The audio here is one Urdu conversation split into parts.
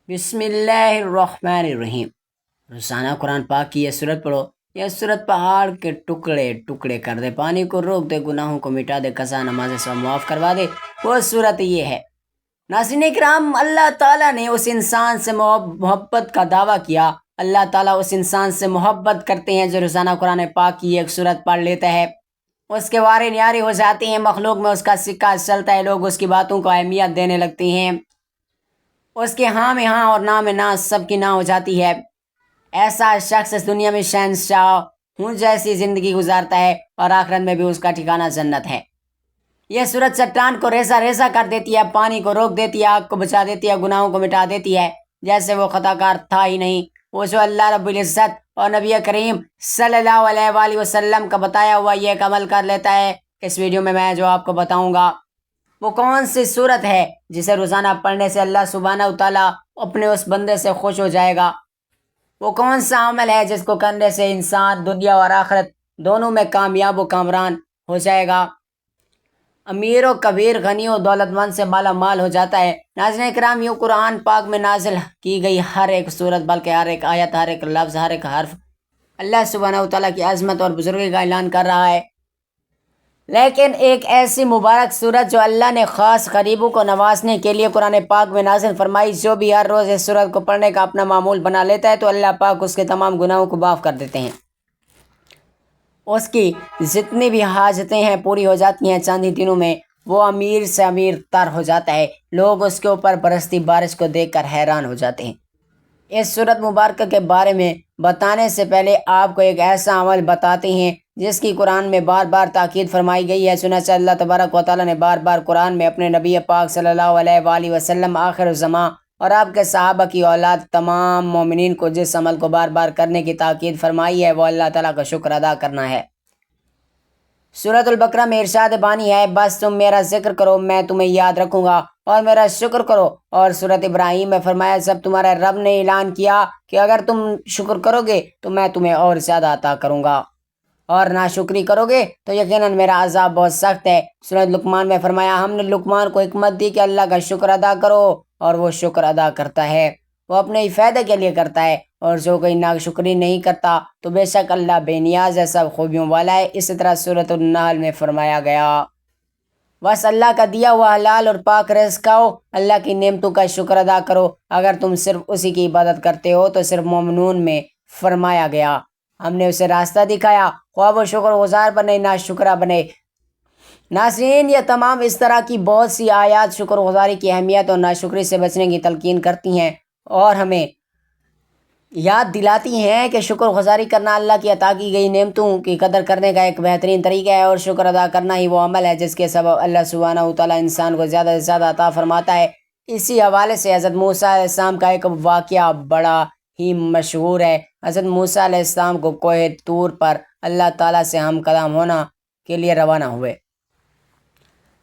بسم اللہ الرحمن الرحیم۔ روزانہ قرآن پاک کی یہ سورت پڑھو، یہ سورت پہاڑ کے ٹکڑے ٹکڑے کر دے، پانی کو روک دے، گناہوں کو مٹا دے، قضا نماز سب معاف کروا دے، وہ سورت یہ ہے۔ ناظرین کرام، اللہ تعالیٰ نے اس انسان سے محبت کا دعویٰ کیا۔ اللہ تعالیٰ اس انسان سے محبت کرتے ہیں جو روزانہ قرآن پاک کی ایک سورت پڑھ لیتا ہے، اس کے وارے نیارے ہو جاتے ہیں، مخلوق میں اس کا سکہ چلتا ہے، لوگ اس کی باتوں کو اہمیت دینے لگتے ہیں، اس کے ہاں میں ہاں اور نہ میں نہ سب کی نہ ہو جاتی ہے۔ ایسا شخص اس دنیا میں شہنشاہ ہوں جیسی زندگی گزارتا ہے اور آخرت میں بھی اس کا ٹھکانہ جنت ہے۔ یہ سورت چٹان کو ریزہ ریزہ کر دیتی ہے، پانی کو روک دیتی ہے، آگ کو بچا دیتی ہے، گناہوں کو مٹا دیتی ہے، جیسے وہ خطا کار تھا ہی نہیں۔ وہ جو اللہ رب العزت اور نبی کریم صلی اللہ علیہ وآلہ وسلم کا بتایا ہوا یہ ایک عمل کر لیتا ہے۔ اس ویڈیو میں جو آپ کو بتاؤں گا وہ کون سی سورت ہے جسے روزانہ پڑھنے سے اللہ سبحانہ وتعالیٰ اپنے اس بندے سے خوش ہو جائے گا۔ وہ کون سا عمل ہے جس کو کرنے سے انسان دنیا اور آخرت دونوں میں کامیاب و کامران ہو جائے گا، امیر و کبیر، غنی و دولت مند سے مالا مال ہو جاتا ہے۔ ناظرین کرام، یہ قرآن پاک میں نازل کی گئی ہر ایک سورت، بلکہ ہر ایک آیت، ہر ایک لفظ، ہر ایک حرف اللہ سبحانہ وتعالیٰ کی عظمت اور بزرگی کا اعلان کر رہا ہے۔ لیکن ایک ایسی مبارک سورت جو اللہ نے خاص غریبوں کو نوازنے کے لیے قرآن پاک میں نازل فرمائی، جو بھی ہر روز اس سورت کو پڑھنے کا اپنا معمول بنا لیتا ہے تو اللہ پاک اس کے تمام گناہوں کو معاف کر دیتے ہیں، اس کی جتنی بھی حاجتیں ہیں پوری ہو جاتی ہیں چند ہی دنوں میں، وہ امیر سے امیر تر ہو جاتا ہے، لوگ اس کے اوپر برستی بارش کو دیکھ کر حیران ہو جاتے ہیں۔ اس سورت مبارکہ کے بارے میں بتانے سے پہلے آپ کو ایک ایسا عمل بتاتے ہیں جس کی قرآن میں بار بار تاکید فرمائی گئی ہے۔ چنانچہ اللہ تبارک و تعالیٰ نے بار بار قرآن میں اپنے نبی پاک صلی اللہ علیہ وآلہ وسلم، آخر الزماں اور آپ کے صحابہ کی اولاد تمام مومنین کو جس عمل کو بار بار کرنے کی تاکید فرمائی ہے وہ اللہ تعالیٰ کا شکر ادا کرنا ہے۔ سورۃ البقرہ میں ارشاد بانی ہے، بس تم میرا ذکر کرو میں تمہیں یاد رکھوں گا اور میرا شکر کرو۔ اور سورۃ ابراہیم میں فرمایا، جب تمہارے رب نے اعلان کیا کہ اگر تم شکر کرو گے تو میں تمہیں اور زیادہ عطا کروں گا، اور ناشکری کرو گے تو یقیناً میرا عذاب بہت سخت ہے۔ سورۃ لقمان میں فرمایا، ہم نے لقمان کو حکمت دی کہ اللہ کا شکر ادا کرو، اور وہ شکر ادا کرتا ہے وہ اپنے ہی فائدے کے لیے کرتا ہے، اور جو کوئی ناشکری نہیں کرتا تو بے شک اللہ بے نیاز ہے، سب خوبیوں والا ہے۔ اسی طرح سورۃ النحل میں فرمایا گیا، بس اللہ کا دیا ہوا حلال اور پاک رزق کھاؤ، اللہ کی نعمتوں کا شکر ادا کرو، اگر تم صرف اسی کی عبادت کرتے ہو تو صرف مومنون میں فرمایا گیا ہم نے اسے راستہ دکھایا، خواہ وہ شکر گزار بنے نہ شکرہ بنے۔ ناظرین، یہ تمام اس طرح کی بہت سی آیات شکر گزاری کی اہمیت اور ناشکری سے بچنے کی تلقین کرتی ہیں اور ہمیں یاد دلاتی ہیں کہ شکر گزاری کرنا اللہ کی عطا کی گئی نعمتوں کی قدر کرنے کا ایک بہترین طریقہ ہے، اور شکر ادا کرنا ہی وہ عمل ہے جس کے سبب اللہ سبحانہ وتعالیٰ انسان کو زیادہ سے زیادہ عطا فرماتا ہے۔ اسی حوالے سے حضرت موسیٰ علیہ السلام کا ایک واقعہ بڑا ہی مشہور ہے۔ حضرت موسیٰ علیہ السلام کو کوہ طور پر اللہ تعالیٰ سے ہم کلام ہونا کے لیے روانہ ہوئے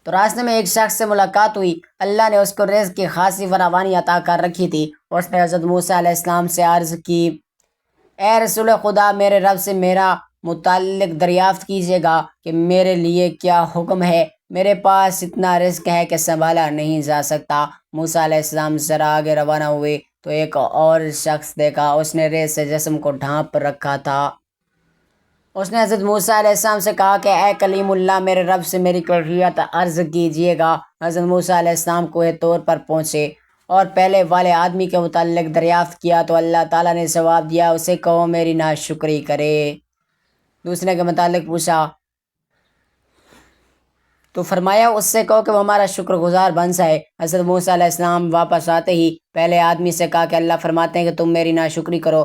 تو راستے میں ایک شخص سے ملاقات ہوئی۔ اللہ نے اس کو رزق کی خاصی فراوانی عطا کر رکھی تھی۔ اس نے حضرت موسیٰ علیہ السلام سے عرض کی، اے رسول خدا، میرے رب سے میرا متعلق دریافت کیجیے گا کہ میرے لیے کیا حکم ہے، میرے پاس اتنا رزق ہے کہ سنبھالا نہیں جا سکتا۔ موسیٰ علیہ السلام ذرا آگے روانہ ہوئے تو ایک اور شخص دیکھا، اس نے ریت سے جسم کو ڈھانپ رکھا تھا۔ اس نے حضرت موسیٰ علیہ السلام سے کہا کہ اے کلیم اللہ، میرے رب سے میری کیفیت عرض کیجیے گا۔ حضرت موسیٰ علیہ السلام کوہ طور پر پہنچے اور پہلے والے آدمی کے متعلق دریافت کیا تو اللہ تعالیٰ نے جواب دیا، اسے کہو میری ناشکری کرے۔ دوسرے کے متعلق پوچھا تو فرمایا، اس سے کہو کہ وہ ہمارا شکر گزار بن جائے۔ حضرت موسیٰ علیہ السلام واپس آتے ہی پہلے آدمی سے کہا کہ اللہ فرماتے ہیں کہ تم میری ناشکری کرو،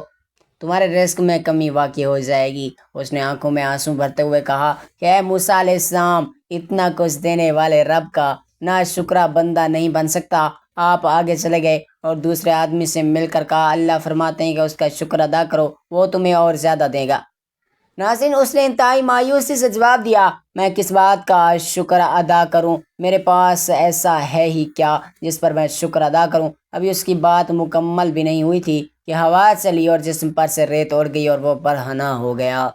تمہارے رزق میں کمی واقع ہو جائے گی۔ اس نے آنکھوں میں آنسو بھرتے ہوئے کہا کہ اے موسیٰ علیہ السلام، اتنا کچھ دینے والے رب کا ناشکرہ بندہ نہیں بن سکتا۔ آپ آگے چلے گئے اور دوسرے آدمی سے مل کر کہا، اللہ فرماتے ہیں کہ اس کا شکر ادا کرو، وہ تمہیں اور زیادہ دے گا۔ ناظرین، اس نے انتہائی مایوسی سے جواب دیا، میں کس بات کا شکر ادا کروں، میرے پاس ایسا ہے ہی کیا جس پر میں شکر ادا کروں۔ ابھی اس کی بات مکمل بھی نہیں ہوئی تھی کہ ہوا چلی اور جسم پر سے ریت اڑ گئی اور وہ برہنہ ہو گیا۔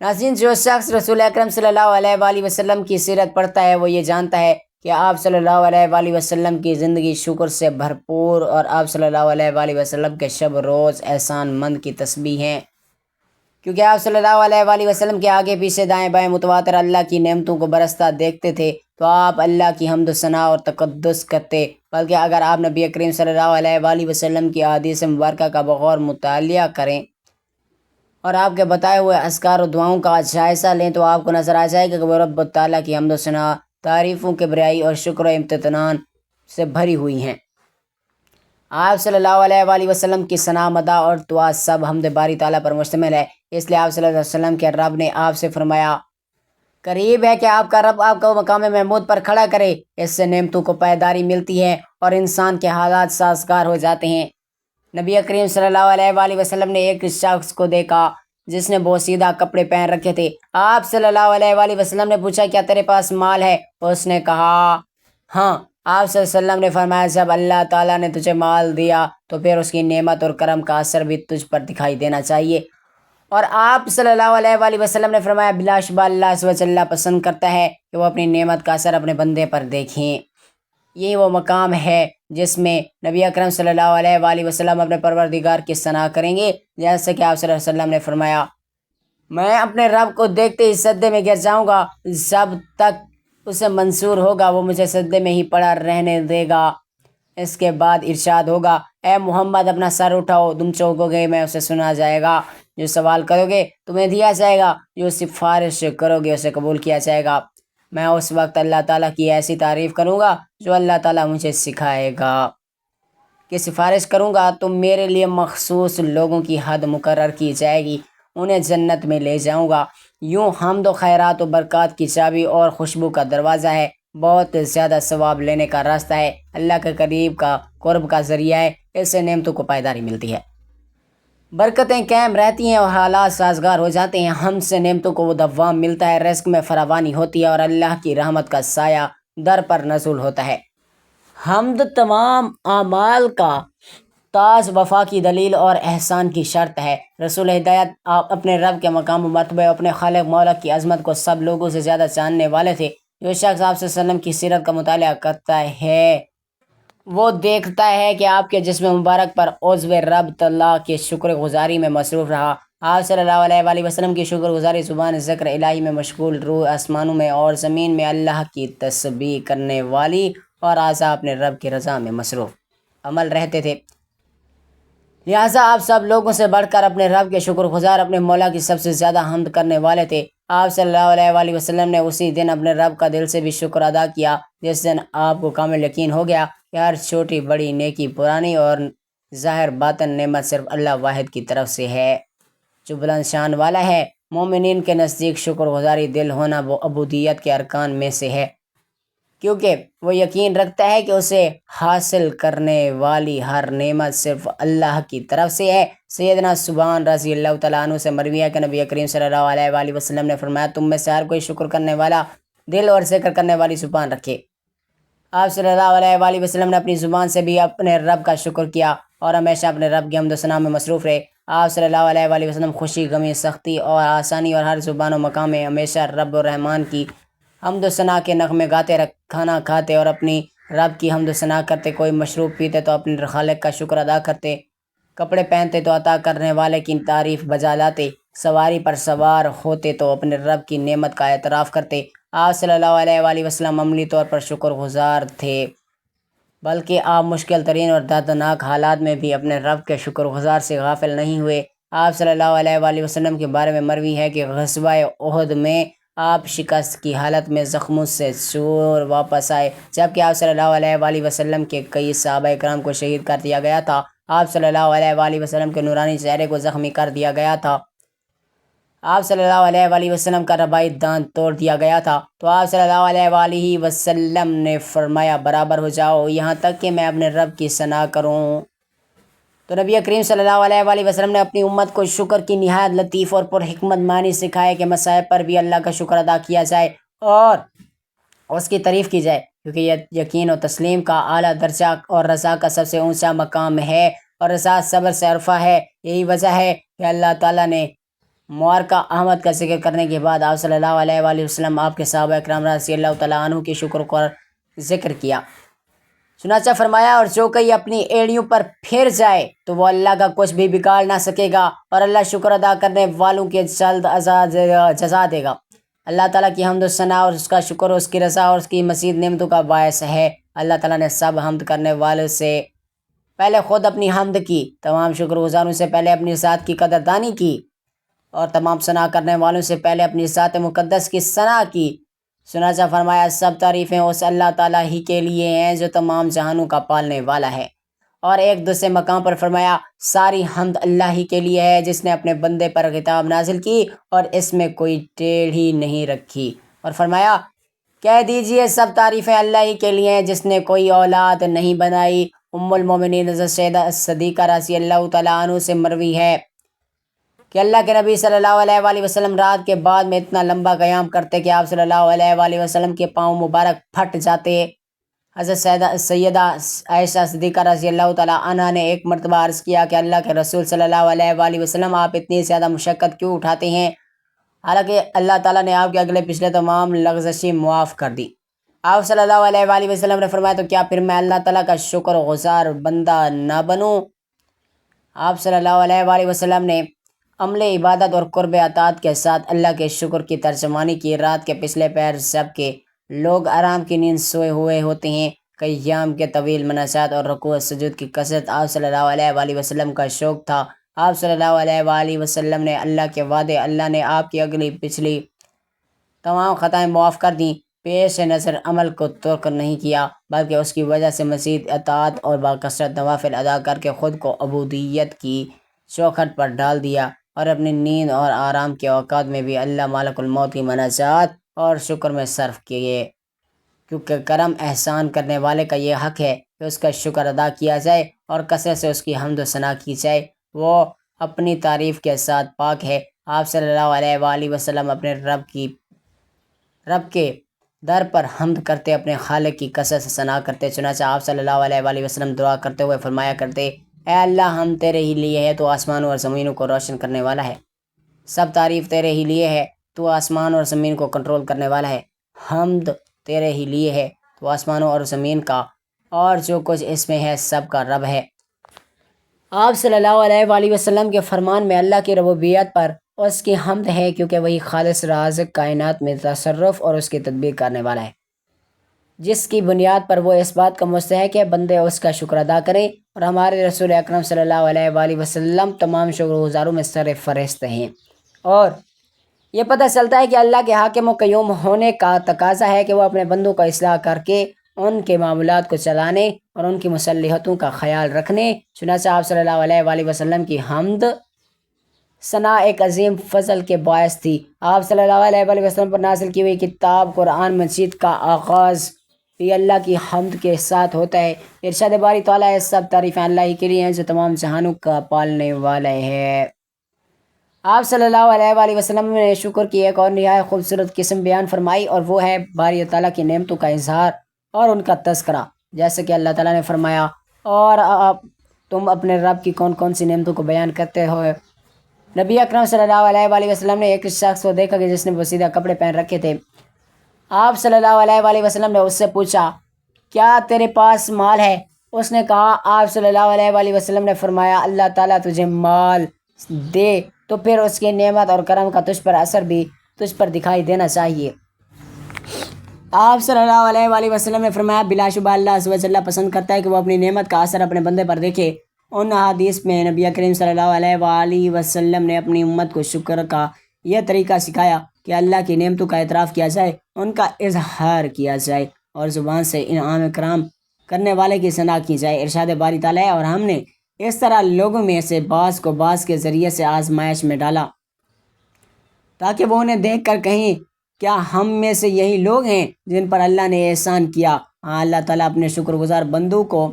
ناظرین، جو شخص رسول اکرم صلی اللہ علیہ وآلہ وسلم کی سیرت پڑھتا ہے وہ یہ جانتا ہے کہ آپ صلی اللہ علیہ وآلہ وسلم کی زندگی شکر سے بھرپور اور آپ صلی اللہ علیہ وآلہ وسلم کے شب روز احسان مند کی تسبیح ہیں، کیونکہ آپ صلی اللہ علیہ وآلہ وسلم کے آگے پیچھے دائیں بائیں متواتر اللہ کی نعمتوں کو برستا دیکھتے تھے تو آپ اللہ کی حمد و ثنا اور تقدس کرتے، بلکہ اگر آپ نبی کریم صلی اللہ علیہ وآلہ وسلم کی احادیث مبارکہ کا بغور مطالعہ کریں اور آپ کے بتائے ہوئے اذکار و دعاؤں کا جائزہ لیں تو آپ کو نظر آ جائے گا کہ وہ رب تعالیٰ کی حمد و ثنا، تعریفوں کے بریائی اور شکر و امتنان سے بھری ہوئی ہیں۔ آپ صلی اللہ علیہ وآلہ وسلم کی ثنا، مدح اور دعا سب حمد باری تعالیٰ پر مشتمل ہے، اس لیے آپ صلی اللہ علیہ وسلم کے رب نے آپ سے فرمایا قریب ہے کہ آپ کا رب آپ کو مقام محمود پر کھڑا کرے، اس سے نعمتوں کو پائیداری ملتی ہے اور انسان کے حالات سازگار ہو جاتے ہیں۔ نبی کریم صلی اللہ علیہ وآلہ وسلم نے ایک شخص کو دیکھا جس نے بوسیدہ کپڑے پہن رکھے تھے۔ آپ صلی اللہ علیہ وآلہ وسلم نے پوچھا کیا تیرے پاس مال ہے؟ اس نے کہا ہاں۔ آپ صلی اللہ علیہ وسلم نے فرمایا جب اللہ تعالیٰ نے تجھے مال دیا تو پھر اس کی نعمت اور کرم کا اثر بھی تجھ پر دکھائی دینا چاہیے، اور آپ صلی اللہ علیہ وآلہ وسلم نے فرمایا بلا شبہ اللہ عز و جل پسند کرتا ہے کہ وہ اپنی نعمت کا اثر اپنے بندے پر دیکھیں۔ یہ وہ مقام ہے جس میں نبی اکرم صلی اللہ علیہ وآلہ وسلم اپنے پروردگار کی ثنا کریں گے، جیسے کہ آپ صلی اللہ علیہ وسلم نے فرمایا میں اپنے رب کو دیکھتے ہی سجدے میں گر جاؤں گا، جب تک اسے منظور ہوگا وہ مجھے سجدے میں ہی پڑا رہنے دے گا۔ اس کے بعد ارشاد ہوگا اے محمد اپنا سر اٹھاؤ، تم چوکو گے میں اسے سنا جائے گا، جو سوال کرو گے تمہیں دیا جائے گا، جو سفارش کرو گے اسے قبول کیا جائے گا۔ میں اس وقت اللہ تعالیٰ کی ایسی تعریف کروں گا جو اللہ تعالیٰ مجھے سکھائے گا کہ سفارش کروں گا تو میرے لیے مخصوص لوگوں کی حد مقرر کی جائے گی، انہیں جنت میں لے جاؤں گا۔ یوں حمد و خیرات و برکات کی چابی اور خوشبو کا دروازہ ہے، بہت زیادہ ثواب لینے کا راستہ ہے، اللہ کے قریب کا قرب کا ذریعہ ہے، اس سے نعمتوں کو پائیداری ملتی ہے، برکتیں قائم رہتی ہیں اور حالات سازگار ہو جاتے ہیں، ہم سے نعمتوں کو وہ دوام ملتا ہے، رزق میں فراوانی ہوتی ہے اور اللہ کی رحمت کا سایہ در پر نزول ہوتا ہے۔ حمد تمام اعمال کا تاج، وفا کی دلیل اور احسان کی شرط ہے۔ رسول ہدایت آپ اپنے رب کے مقام و مرتبے، اپنے خالق مولا کی عظمت کو سب لوگوں سے زیادہ جاننے والے تھے۔ جو شخص آپ صلی اللہ علیہ وسلم کی سیرت کا مطالعہ کرتا ہے وہ دیکھتا ہے کہ آپ کے جسم مبارک پر عضو رب تعالیٰ کے شکر گزاری میں مصروف رہا۔ آپ صلی اللہ علیہ وآلہ وسلم کی شکر گزاری زبان ذکر الہی میں مشغول، روح آسمانوں میں اور زمین میں اللہ کی تسبیح کرنے والی اور اعضاء اپنے رب کی رضا میں مصروف عمل رہتے تھے۔ لہٰذا آپ سب لوگوں سے بڑھ کر اپنے رب کے شکر گزار، اپنے مولا کی سب سے زیادہ حمد کرنے والے تھے۔ آپ صلی اللہ علیہ وآلہ وسلم نے اسی دن اپنے رب کا دل سے بھی شکر ادا کیا جس دن آپ کو کامل یقین ہو گیا کہ ہر چھوٹی بڑی نیکی، پرانی اور ظاہر باطن نعمت صرف اللہ واحد کی طرف سے ہے جو بلند شان والا ہے۔ مومنین کے نزدیک شکر گزاری دل ہونا وہ عبودیت کے ارکان میں سے ہے، کیونکہ وہ یقین رکھتا ہے کہ اسے حاصل کرنے والی ہر نعمت صرف اللہ کی طرف سے ہے۔ سیدنا ثوبان رضی اللہ تعالیٰ عنہ سے مروی ہے کہ نبی کریم صلی اللہ علیہ وآلہ وسلم نے فرمایا تم میں سے ہر کوئی شکر کرنے والا دل اور ذکر کرنے والی زبان رکھے۔ آپ صلی اللہ علیہ وآلہ وسلم نے اپنی زبان سے بھی اپنے رب کا شکر کیا اور ہمیشہ اپنے رب کی حمد و ثنا میں مصروف رہے۔ آپ صلی اللہ علیہ وآلہ وسلم خوشی، غمی، سختی اور آسانی اور ہر زبان و مقام میں ہمیشہ رب الرحمن کی حمد و ثنا کے نغمے گاتے، کھانا کھاتے اور اپنی رب کی حمد و ثنا کرتے، کوئی مشروب پیتے تو اپنے خالق کا شکر ادا کرتے، کپڑے پہنتے تو عطا کرنے والے کی تعریف بجا لاتے، سواری پر سوار ہوتے تو اپنے رب کی نعمت کا اعتراف کرتے۔ آپ صلی اللہ علیہ وآلہ وسلم عملی طور پر شکر گزار تھے، بلکہ آپ مشکل ترین اور دردناک حالات میں بھی اپنے رب کے شکر گزار سے غافل نہیں ہوئے۔ آپ صلی اللہ علیہ وآلہ وسلم کے بارے میں مروی ہے کہ غزوہ احد میں آپ شکست کی حالت میں زخموں سے چور واپس آئے، جبکہ آپ صلی اللہ علیہ وآلہ وسلم کے کئی صحابہ کرام کو شہید کر دیا گیا تھا۔ آپ صلی اللہ علیہ وآلہ وسلم کے نورانی چہرے کو زخمی کر دیا گیا تھا۔ آپ صلی اللہ علیہ وآلہ وسلم کا رباعی دانت توڑ دیا گیا تھا، تو آپ صلی اللہ علیہ وآلہ وسلم نے فرمایا برابر ہو جاؤ یہاں تک کہ میں اپنے رب کی ثنا کروں۔ تو نبی کریم صلی اللہ علیہ وآلہ وسلم نے اپنی امت کو شکر کی نہایت لطیف اور پر حکمت معنی سکھائے کہ مصائب پر بھی اللہ کا شکر ادا کیا جائے اور اس کی تعریف کی جائے، کیونکہ یہ یقین و تسلیم کا اعلیٰ درجہ اور رضا کا سب سے اونچا مقام ہے، اور رضا صبر سے عرفہ ہے۔ یہی وجہ ہے کہ اللہ تعالیٰ نے معرکہ احمد کا ذکر کرنے کے بعد آپ صلی اللہ علیہ وآلہ وسلم، آپ کے صحابہ اکرام رضی اللہ تعالیٰ عنہ کی شکر ذکر کیا۔ چنانچہ فرمایا اور جو کوئی اپنی ایڑیوں پر پھر جائے تو وہ اللہ کا کچھ بھی بگاڑ نہ سکے گا، اور اللہ شکر ادا کرنے والوں کے جلد جزا دے گا۔ اللہ تعالیٰ کی حمد و ثنا اور اس کا شکر، اس کی رضا اور اس کی مزید نعمتوں کا باعث ہے۔ اللہ تعالیٰ نے سب حمد کرنے والوں سے پہلے خود اپنی حمد کی، تمام شکر گزاروں سے پہلے اپنی ذات کی قدردانی کی، اور تمام ثنا کرنے والوں سے پہلے اپنی ذات مقدس کی ثنا کی۔ چنانچہ فرمایا سب تعریفیں اس اللہ تعالیٰ ہی کے لیے ہیں جو تمام جہانوں کا پالنے والا ہے۔ اور ایک دوسرے مقام پر فرمایا ساری حمد اللہ ہی کے لیے ہے جس نے اپنے بندے پر کتاب نازل کی اور اس میں کوئی ٹیڑھی نہیں رکھی۔ اور فرمایا کہہ دیجئے سب تعریفیں اللہ ہی کے لیے ہیں جس نے کوئی اولاد نہیں بنائی۔ ام المومنین حضرت سیدہ صدیقہ رضی اللہ تعالیٰ عنہ سے مروی ہے کہ اللہ کے نبی صلی اللہ علیہ وآلہ وسلم رات کے بعد میں اتنا لمبا قیام کرتے کہ آپ صلی اللہ علیہ وآلہ وسلم کے پاؤں مبارک پھٹ جاتے۔ حضرت سیدہ عائشہ صدیقہ رضی اللہ تعالیٰ عنہ نے ایک مرتبہ عرض کیا کہ اللہ کے رسول صلی اللہ علیہ وآلہ وسلم آپ اتنی زیادہ مشقت کیوں اٹھاتے ہیں، حالانکہ اللہ تعالیٰ نے آپ کے اگلے پچھلے تمام لغزشیں معاف کر دی۔ آپ صلی اللہ علیہ وآلہ وسلم نے فرمایا تو کیا پھر میں اللہ تعالیٰ کا شکر گزار بندہ نہ بنوں؟ آپ صلی اللہ علیہ وآلہ وسلم نے عمل عبادت اور قرب اطاعت کے ساتھ اللہ کے شکر کی ترجمانی کی۔ رات کے پچھلے پہر جب کہ لوگ آرام کی نیند سوئے ہوئے ہوتے ہیں، قیام کے طویل مناجات اور رکوع و سجود کی کثرت آپ صلی اللہ علیہ وآلہ وسلم کا شوق تھا۔ آپ صلی اللہ علیہ وآلہ وسلم نے اللہ کے وعدے، اللہ نے آپ کی اگلی پچھلی تمام خطائیں معاف کر دیں، پیش نظر عمل کو ترک نہیں کیا، بلکہ اس کی وجہ سے مزید اطاعت اور باکثرت نوافل ادا کر کے خود کو عبودیت کی چوکھٹ پر ڈال دیا، اور اپنی نیند اور آرام کے اوقات میں بھی اللہ مالک الموت کی مناجات اور شکر میں صرف کیے، کیونکہ کرم احسان کرنے والے کا یہ حق ہے کہ اس کا شکر ادا کیا جائے اور کثرت سے اس کی حمد و ثنا کی جائے۔ وہ اپنی تعریف کے ساتھ پاک ہے۔ آپ صلی اللہ علیہ وآلہ وسلم اپنے رب کے در پر حمد کرتے، اپنے خالق کی کثرت سے ثنا کرتے۔ چنانچہ آپ صلی اللہ علیہ وآلہ وسلم دعا کرتے ہوئے فرمایا کرتے اے اللہ ہم تیرے ہی لیے ہے، تو آسمانوں اور زمینوں کو روشن کرنے والا ہے۔ سب تعریف تیرے ہی لیے ہے، تو آسمان اور زمین کو کنٹرول کرنے والا ہے۔ حمد تیرے ہی لیے ہے، تو آسمانوں اور زمین کا اور جو کچھ اس میں ہے سب کا رب ہے۔ آپ صلی اللہ علیہ وآلہ وسلم کے فرمان میں اللہ کی ربوبیت پر اس کی حمد ہے، کیونکہ وہی خالص رازق کائنات میں تصرف اور اس کی تدبیر کرنے والا ہے، جس کی بنیاد پر وہ اس بات کا مستحق ہے بندے اس کا شکر ادا کریں۔ اور ہمارے رسول اکرم صلی اللہ علیہ وآلہ وسلم تمام شکر گزاروں میں سر فہرست ہیں۔ اور یہ پتہ چلتا ہے کہ اللہ کے حاکم و قیوم ہونے کا تقاضا ہے کہ وہ اپنے بندوں کا اصلاح کر کے ان کے معاملات کو چلانے اور ان کی مصلحتوں کا خیال رکھنے۔ چنانچہ آپ صلی اللہ علیہ وآلہ وسلم کی حمد ثنا ایک عظیم فضل کے باعث تھی۔ آپ صلی اللہ علیہ وآلہ وسلم پر نازل کی ہوئی کتاب قرآن مجید کا آغاز بھی اللہ کی حمد کے ساتھ ہوتا ہے۔ ارشاد باری تعالیٰ ہے سب تعریفیں اللہ ہی کے لیے ہیں جو تمام جہانوں کا پالنے والا ہے۔ آپ صلی اللہ علیہ وآلہ وسلم نے شکر کی ایک اور نہایت خوبصورت قسم بیان فرمائی، اور وہ ہے باری تعالیٰ کی نعمتوں کا اظہار اور ان کا تذکرہ۔ جیسے کہ اللہ تعالیٰ نے فرمایا اور تم اپنے رب کی کون کون سی نعمتوں کو بیان کرتے ہو۔ نبی اکرم صلی اللہ علیہ وآلہ وسلم نے ایک شخص کو دیکھا کہ جس نے بوسیدہ کپڑے پہن رکھے تھے۔ آپ صلی اللہ علیہ وآلہ وسلم نے اس سے پوچھا کیا تیرے پاس مال ہے؟ اس نے کہا۔ آپ صلی اللہ علیہ وآلہ وسلم نے فرمایا اللہ تعالیٰ تجھے مال دے تو پھر اس کی نعمت اور کرم کا تجھ پر اثر بھی تجھ پر دکھائی دینا چاہیے۔ آپ صلی اللہ علیہ وآلہ وسلم نے فرمایا بلا شبہ اللہ عز و جل پسند کرتا ہے کہ وہ اپنی نعمت کا اثر اپنے بندے پر دیکھے۔ ان حدیث میں نبی کریم صلی اللہ علیہ وآلہ وسلم نے اپنی امت کو شکر کا یہ طریقہ سکھایا کہ اللہ کی نعمتوں کا اعتراف کیا جائے، ان کا اظہار کیا جائے اور زبان سے انعام کرام کرنے والے کی ثنا کی جائے۔ ارشاد باری تعالیٰ ہے اور ہم نے اس طرح لوگوں میں سے بعض کو بعض کے ذریعے سے آزمائش میں ڈالا تاکہ وہ انہیں دیکھ کر کہیں کیا ہم میں سے یہی لوگ ہیں جن پر اللہ نے احسان کیا۔ ہاں اللہ تعالیٰ اپنے شکر گزار بندوں کو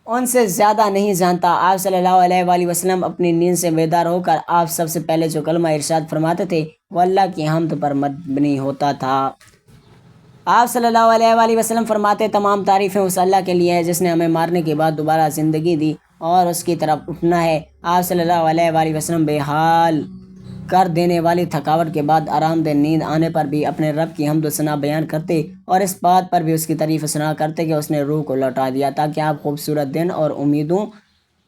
ان سے زیادہ نہیں جانتا۔ آپ صلی اللہ علیہ وآلہ وسلم اپنی نیند سے بیدار ہو کر آپ سب سے پہلے جو کلمہ ارشاد فرماتے تھے وہ اللہ کی حمد پر مبنی ہوتا تھا۔ آپ صلی اللہ علیہ وآلہ وسلم فرماتے تمام تعریفیں اس اللہ کے لیے ہیں جس نے ہمیں مارنے کے بعد دوبارہ زندگی دی اور اس کی طرف اٹھنا ہے۔ آپ صلی اللہ علیہ وآلہ وسلم بے حال کر دینے والی تھکاوٹ کے بعد آرام دہ نیند آنے پر بھی اپنے رب کی حمد و ثنا بیان کرتے اور اس بات پر بھی اس کی تعریف سنا کرتے کہ اس نے روح کو لوٹا دیا تاکہ آپ خوبصورت دن اور امیدوں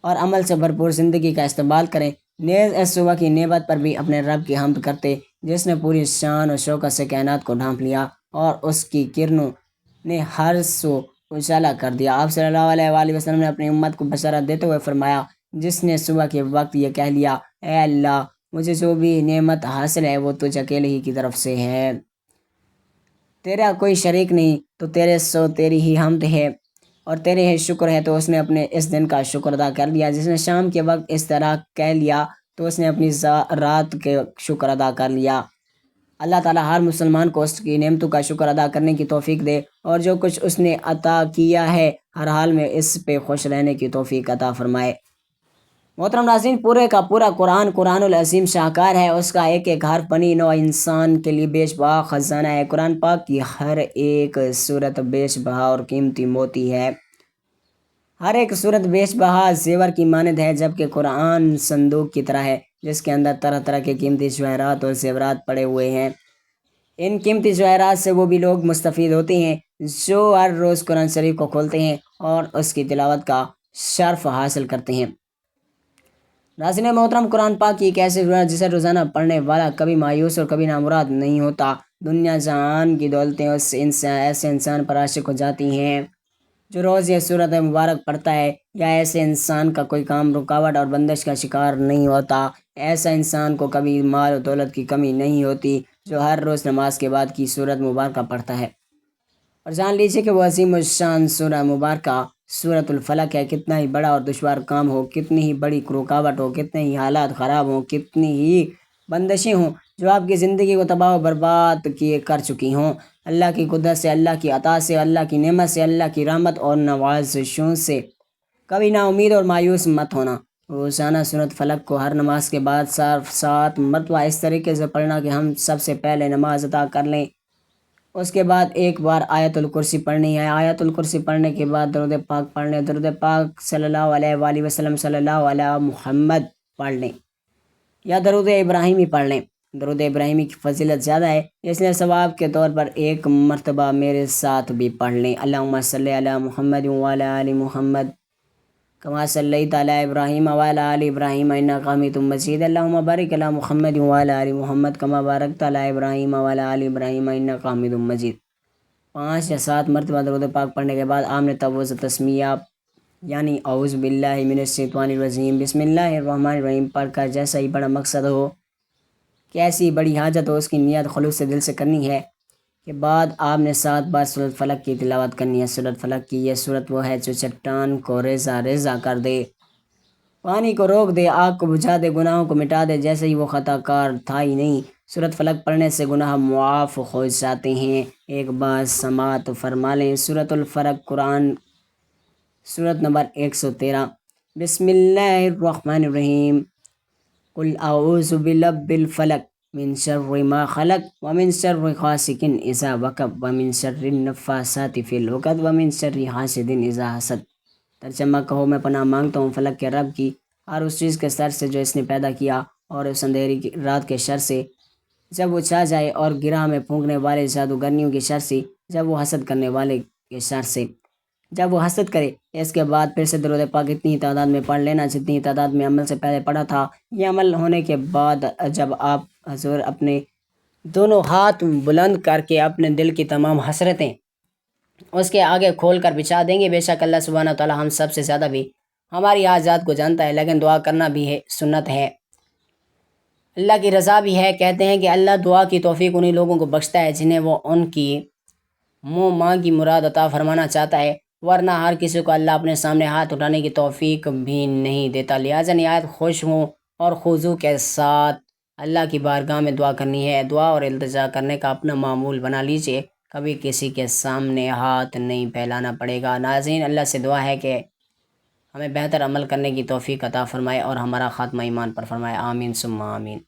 اور عمل سے بھرپور زندگی کا استقبال کریں۔ نیز اس صبح کی نعمت پر بھی اپنے رب کی حمد کرتے جس نے پوری شان و شوکت سے کائنات کو ڈھانپ لیا اور اس کی کرنوں نے ہر سو اجالا کر دیا۔ آپ صلی اللہ علیہ وآلہ وسلم نے اپنی امت کو بشارت دیتے ہوئے فرمایا، جس نے صبح کے وقت یہ کہہ لیا، اے اللہ مجھے جو بھی نعمت حاصل ہے وہ تجھ اکیلے ہی کی طرف سے ہے، تیرا کوئی شریک نہیں، تو تیرے سو تیری ہی حمد ہے اور تیرے ہی شکر ہے، تو اس نے اپنے اس دن کا شکر ادا کر لیا۔ جس نے شام کے وقت اس طرح کہہ لیا تو اس نے اپنی رات کے شکر ادا کر لیا۔ اللہ تعالیٰ ہر مسلمان کو اس کی نعمتوں کا شکر ادا کرنے کی توفیق دے اور جو کچھ اس نے عطا کیا ہے ہر حال میں اس پہ خوش رہنے کی توفیق عطا فرمائے۔ محترم ناظرین، پورے کا پورا قرآن العظیم شاہکار ہے، اس کا ایک ایک حرف بنی نوع انسان کے لیے بیش بہا خزانہ ہے۔ قرآن پاک کی ہر ایک صورت بیش بہا اور قیمتی موتی ہے، ہر ایک صورت بیش بہا زیور کی مانند ہے، جبکہ قرآن صندوق کی طرح ہے جس کے اندر طرح طرح کے قیمتی جواہرات اور زیورات پڑے ہوئے ہیں۔ ان قیمتی جواہرات سے وہ بھی لوگ مستفید ہوتے ہیں جو ہر روز قرآن شریف کو کھولتے ہیں اور اس کی تلاوت کا شرف حاصل کرتے ہیں۔ ناظرین محترم، قرآن پاک کی ایک ایسی صورت جسے روزانہ پڑھنے والا کبھی مایوس اور کبھی نامراد نہیں ہوتا۔ دنیا جہان کی دولتیں اس ایسے انسان پر عاشق ہو جاتی ہیں جو روز یہ صورت مبارک پڑھتا ہے، یا ایسے انسان کا کوئی کام رکاوٹ اور بندش کا شکار نہیں ہوتا۔ ایسا انسان کو کبھی مال و دولت کی کمی نہیں ہوتی جو ہر روز نماز کے بعد کی صورت مبارکہ پڑھتا ہے۔ اور جان لیجیے کہ وہ عظیم الشان سورہ مبارکہ سورۃ الفلق ہے۔ کتنا ہی بڑا اور دشوار کام ہو، کتنی ہی بڑی رکاوٹ ہو، کتنے ہی حالات خراب ہوں، کتنی ہی بندشیں ہوں جو آپ کی زندگی کو تباہ و برباد کر چکی ہوں، اللہ کی قدرت سے، اللہ کی عطا سے، اللہ کی نعمت سے، اللہ کی رحمت اور نوازشوں سے کبھی نا امید اور مایوس مت ہونا۔ روزانہ سورۃ فلق کو ہر نماز کے بعد 7 مرتبہ اس طریقے سے پڑھنا کہ ہم سب سے پہلے نماز ادا کر لیں، اس کے بعد ایک بار آیت الکرسی پڑھنی ہے، آیت الکرسی پڑھنے کے بعد درود پاک پڑھ لیں، درود پاک صلی اللہ علیہ وآلہ وسلم صلی اللہ علیہ محمد پڑھ لیں، یا درود ابراہیمی پڑھ لیں۔ درود ابراہیمی کی فضیلت زیادہ ہے، اس لیے ثواب کے طور پر ایک مرتبہ میرے ساتھ بھی پڑھ لیں۔ اللہم صلی علی محمد وعلی آل محمد کما صلیت علی ابراہیم وعلی آل ابراہیم انک حمید مجید، اللہم بارک علی محمد وعلی آل محمد کما بارکت علی ابراہیم وعلی آل ابراہیم انک حمید مجید۔ 5 یا 7 مرتبہ درود پاک پڑھنے کے بعد آپ نے توز تسمیہ یعنی اعوذ باللہ من الشیطان الرجیم بسم اللہ الرحمن الرحیم پڑھ کر جیسا ہی بڑا مقصد ہو، کیسی بڑی حاجت ہو، اس کی نیت خلوص سے دل سے کرنی ہے۔ کے بعد آپ نے 7 بار سورۃ فلق کی تلاوت کرنی ہے۔ سورۃ فلق کی یہ سورت وہ ہے جو چٹان کو ریزہ ریزہ کر دے، پانی کو روک دے، آگ کو بجھا دے، گناہوں کو مٹا دے جیسے ہی وہ خطا کار تھا ہی نہیں۔ سورۃ فلق پڑھنے سے گناہ معاف ہو جاتے ہیں۔ ایک بار سماعت فرما لیں۔ سورۃ الفلق قرآن سورت نمبر 113۔ بسم اللہ الرحمن الرحیم، قل اعوذ برب الفلق من شر ما خلق ومن شر غاسق اذا وقب ومن شر النفاثات فی العقد ومن شر حاسد اذا حسد۔ ترجمہ کہو، میں پناہ مانگتا ہوں فلق کے رب کی ہر اس چیز کے شر سے جو اس نے پیدا کیا، اور اس اندھیری رات کے شر سے جب وہ چھا جائے، اور گرہ میں پھونکنے والے جادوگرنیوں کے شر سے جب وہ حسد کرنے والے کے شر سے جب وہ حسد کرے۔ اس کے بعد پھر سے درود پاک اتنی ہی تعداد میں پڑھ لینا جتنی تعداد میں عمل سے پہلے پڑھا تھا۔ یہ عمل ہونے کے بعد جب آپ حضور اپنے دونوں ہاتھ بلند کر کے اپنے دل کی تمام حسرتیں اس کے آگے کھول کر بچھا دیں گے۔ بے شک اللہ سبحانہ تعالیٰ ہم سب سے زیادہ بھی ہماری حاجات کو جانتا ہے، لیکن دعا کرنا بھی ہے، سنت ہے، اللہ کی رضا بھی ہے۔ کہتے ہیں کہ اللہ دعا کی توفیق انہی لوگوں کو بخشتا ہے جنہیں وہ ان کی منہ مانگی مراد عطا فرمانا چاہتا ہے، ورنہ ہر کسی کو اللہ اپنے سامنے ہاتھ اٹھانے کی توفیق بھی نہیں دیتا۔ لہٰذا نہایت خوش ہوں اور خضوع کے ساتھ اللہ کی بارگاہ میں دعا کرنی ہے۔ دعا اور التجا کرنے کا اپنا معمول بنا لیجئے، کبھی کسی کے سامنے ہاتھ نہیں پھیلانا پڑے گا۔ ناظرین، اللہ سے دعا ہے کہ ہمیں بہتر عمل کرنے کی توفیق عطا فرمائے اور ہمارا خاتمہ ایمان پر فرمائے، آمین ثم آمین۔